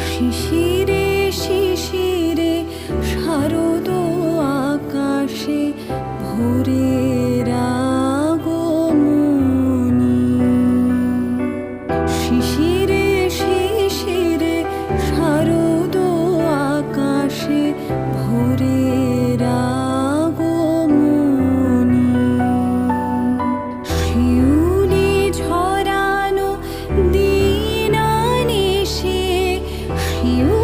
শিশিরে শিশিরে শারদ আকাশে ভোরের আগমনী। শিশিরে শিশিরে শারদ আকাশে ভোরের আগমনী। শিউলি ঝরানো দিন আনিসে শিউলি